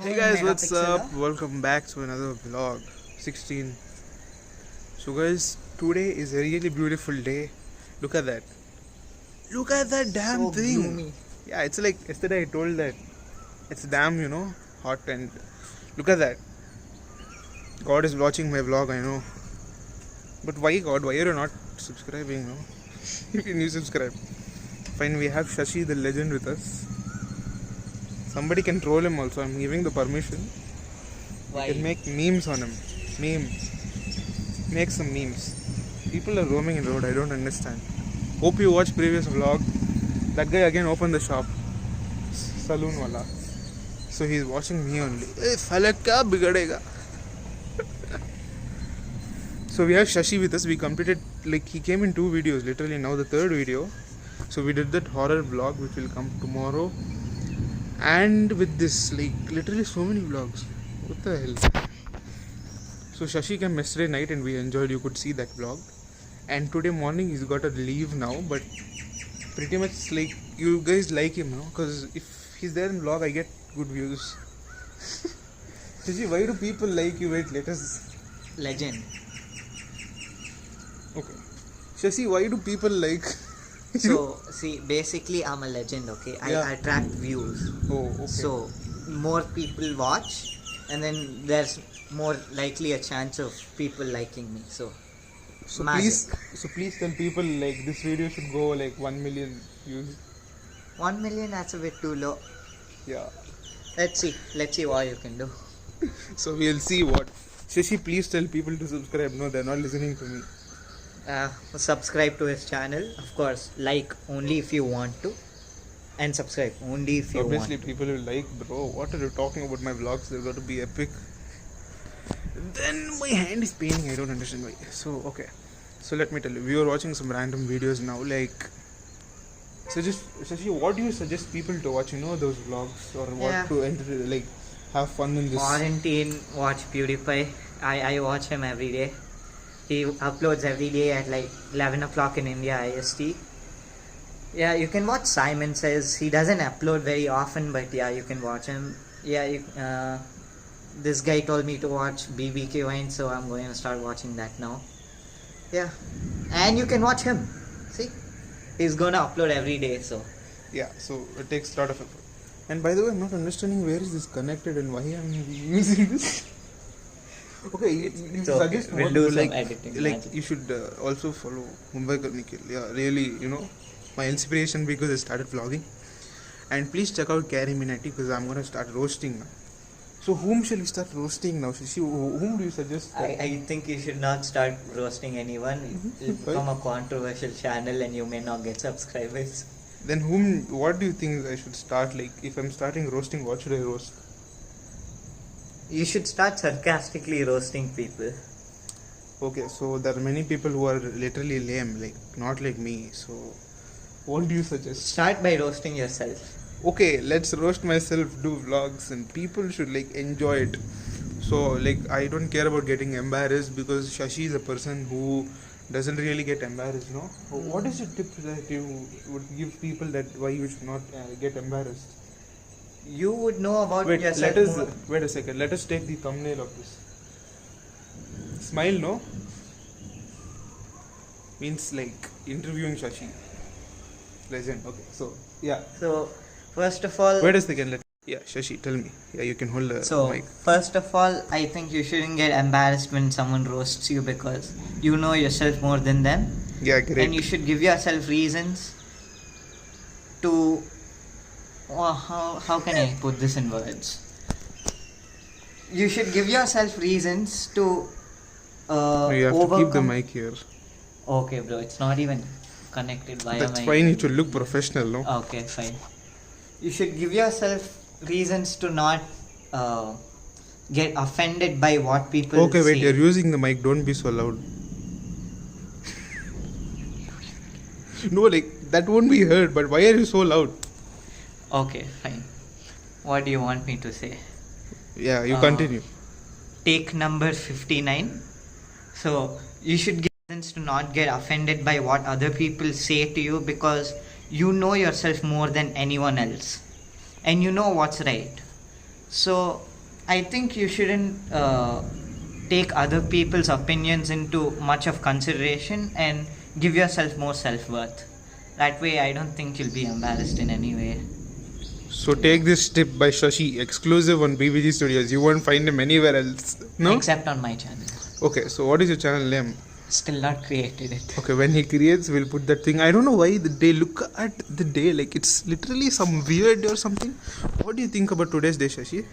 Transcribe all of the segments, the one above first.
Hey guys, what's up? Welcome back to another vlog 16. So guys, today is a really beautiful day. Look at that. Look at that damn so thing. Gloomy. Yeah, it's like yesterday I told that it's damn, hot, and look at that. God is watching my vlog, I know. But why God? Why are you not subscribing? No? Can you subscribe? Fine, we have Shashi the legend with us. Somebody can troll him also. I'm giving the permission. Why? You can make memes on him. Memes. Make some memes. People are roaming in the road. I don't understand. Hope you watched previous vlog. That guy again opened the shop. Saloon wala. So he's watching me only. Falak kya bigadega? So we have Shashi with us. We completed, he came in 2 videos. Literally now the 3rd video. So we did that horror vlog which will come tomorrow. And with this, literally so many vlogs. What the hell? So Shashi came yesterday night and we enjoyed. You could see that vlog. And today morning he's got to leave now. But pretty much you guys like him, no? Because if he's there in vlog, I get good views. Shashi, why do people like you? Wait, let us... Legend. Okay. Shashi, why do people like... So, see, basically I'm a legend, okay? I attract views. Oh, okay. So, more people watch and then there's more likely a chance of people liking me. So please tell people this video should go 1 million views. 1 million, that's a bit too low. Yeah. Let's see what you can do. So we'll see what. Shashi, please tell people to subscribe. No, they're not listening to me. Subscribe to his channel, of course. Like only if you want to, and subscribe only if you Obviously, want to. people will like, bro. What are you talking about? My vlogs, they're going to be epic. Then my hand is paining. I don't understand why. So okay. So let me tell you, we are watching some random videos now. Shashi, what do you suggest people to watch? Those vlogs or what to enter, have fun in this Quarantine. Watch PewDiePie. I watch him every day. He uploads every day at 11 o'clock in India IST. Yeah, you can watch Simon Says. He doesn't upload very often, but yeah, you can watch him. Yeah, this guy told me to watch BBK Wine, so I'm going to start watching that now. Yeah, and you can watch him. See, he's going to upload every day, so. Yeah, so it takes a lot of effort. And by the way, I'm not understanding where is this connected and why I'm using this. Okay, you suggest we'll do some editing. You should also follow Mumbai Kar Nikhil. Yeah, really, my inspiration because I started vlogging. And please check out Carrie Minati because I'm going to start roasting now. So whom shall we start roasting now? Shashi, whom do you suggest? I think you should not start roasting anyone. It will become a controversial channel and you may not get subscribers. Then what do you think I should start? If I'm starting roasting, what should I roast? You should start sarcastically roasting people. Okay, so there are many people who are literally lame, not like me. So what do you suggest? Start by roasting yourself. Okay, let's roast myself, do vlogs, and people should enjoy it. So I don't care about getting embarrassed because Shashi is a person who doesn't really get embarrassed, no? What is your tip that you would give people that why you should not get embarrassed? You would know about yourself. Wait a second. Let us take the thumbnail of this. Smile, no? Means interviewing Shashi. Legend. Okay. So yeah. So first of all. Wait a second. Yeah, Shashi, tell me. Yeah, you can hold the mic. First of all, I think you shouldn't get embarrassed when someone roasts you because you know yourself more than them. Yeah, great. And you should give yourself reasons to. How can I put this in words? You should give yourself reasons to you have to keep the mic here. Okay, bro, it's not even connected via mic. That's fine, it should look professional, no? Okay, fine. You should give yourself reasons to not get offended by what people Okay, wait, say. you're using the mic, don't be so loud. No, that won't be heard, but why are you so loud? Okay, fine. What do you want me to say? Yeah, you continue. Take number 59. So, you should give reasons to not get offended by what other people say to you because you know yourself more than anyone else. And you know what's right. So, I think you shouldn't take other people's opinions into much of consideration and give yourself more self-worth. That way, I don't think you'll be embarrassed in any way. So take this tip by Shashi, exclusive on BBG Studios. You won't find him anywhere else. No? Except on my channel. Okay, so what is your channel name? Still not created it. Okay, when he creates, we'll put that thing. I don't know why they look at the day like it's literally some weird or something. What do you think about today's day, Shashi?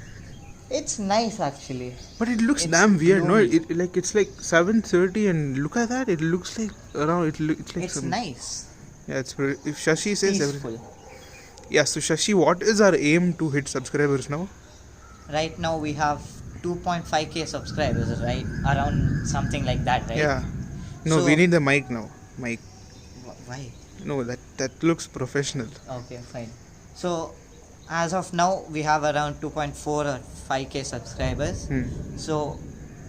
It's nice actually. But it looks It's damn weird, no? gloomy. It's like 7:30 and look at that. It looks like around. It's like It's some. nice. Yeah, it's if Shashi says Peaceful. Yeah, so Shashi, what is our aim to hit subscribers now? Right now we have 2.5k subscribers, right? Around something like that, right? Yeah. No, So- we need the mic now. Mic. Why? No, that looks professional. Okay, fine. So, as of now, we have around 2.4 or 5k subscribers. Hmm. So,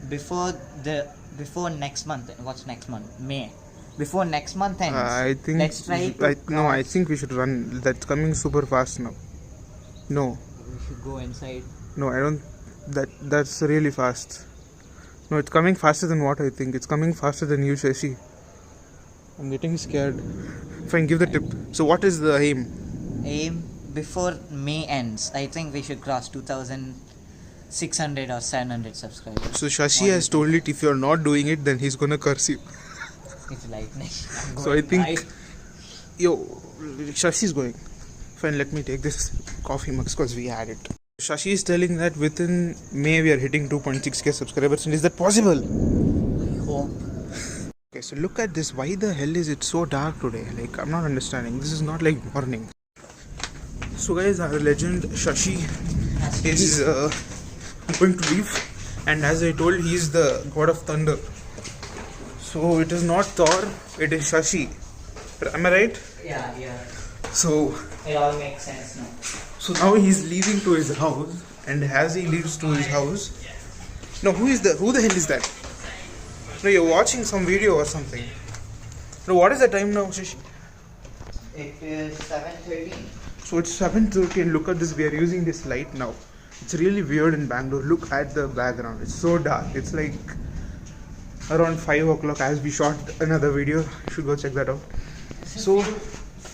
before next month, what's next month? May. Before next month ends, I think. let's try to I think we should run. That's coming super fast now. No, we should go inside. no, I don't. That's really fast. No, it's coming faster than what I think. It's coming faster than you, Shashi. I'm getting scared. Fine, give the tip. So, what is the aim? Aim before May ends. I think we should cross 2,600 or 700 subscribers. So, Shashi What do has you told it if you're not doing it, then he's gonna curse you. It's lightning. I'm So, I going think. live. Yo, Shashi's going. Fine, let me take this coffee mugs because we had it. Shashi is telling that within May we are hitting 2.6k subscribers, and is that possible? I hope. Okay, so look at this. Why the hell is it so dark today? Like, I'm not understanding. This is not like morning. So, guys, our legend Shashi is going to leave, and as I told, he is the god of thunder. So, it is not Thor, it is Shashi. Am I right? Yeah. So, It all makes sense now. So now he's leaving to his house, and as he leaves to his house, no, who the hell is that? No, you're watching some video or something. No, what is the time now, Shashi? It is 7:13. So it's 7:30, and look at this. We are using this light now. It's really weird in Bangalore. Look at the background. It's so dark. It's like around 5 o'clock as we shot another video. You should go check that out. So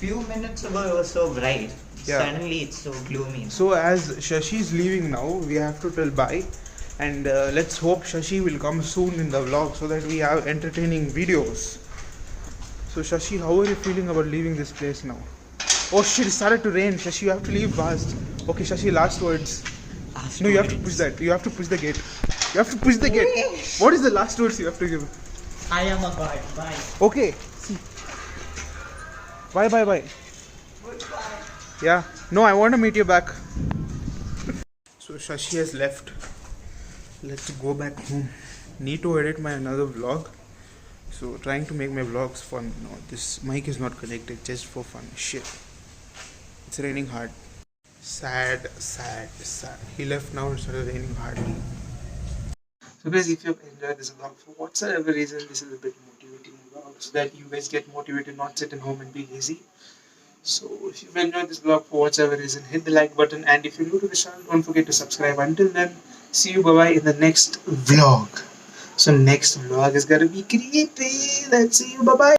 Few minutes ago it was so bright. Yeah. Suddenly it's so gloomy. So as Shashi is leaving now, we have to tell bye, and let's hope Shashi will come soon in the vlog so that we have entertaining videos. So Shashi, how are you feeling about leaving this place now? Oh shit, it started to rain. Shashi, you have to leave fast. Okay, Shashi, last words. No, you have to push that. You have to push the gate. You have to push the gate. What is the last words you have to give? I am a god. Bye. Okay, see. Bye. Goodbye. Yeah. No, I want to meet you back. So Shashi has left. Let's go back home. Need to edit my another vlog. So trying to make my vlogs fun. No, this mic is not connected just for fun. Shit. It's raining hard. Sad. He left now and started raining hard. So guys, if you've enjoyed this vlog for whatsoever reason, this is a bit motivating vlog so that you guys get motivated, not sit at home and be lazy. So if you've enjoyed this vlog for whatsoever reason, hit the like button, and if you're new to the channel, don't forget to subscribe. Until then, see you bye-bye in the next vlog. So next vlog is gonna be creepy. Let's see you bye-bye.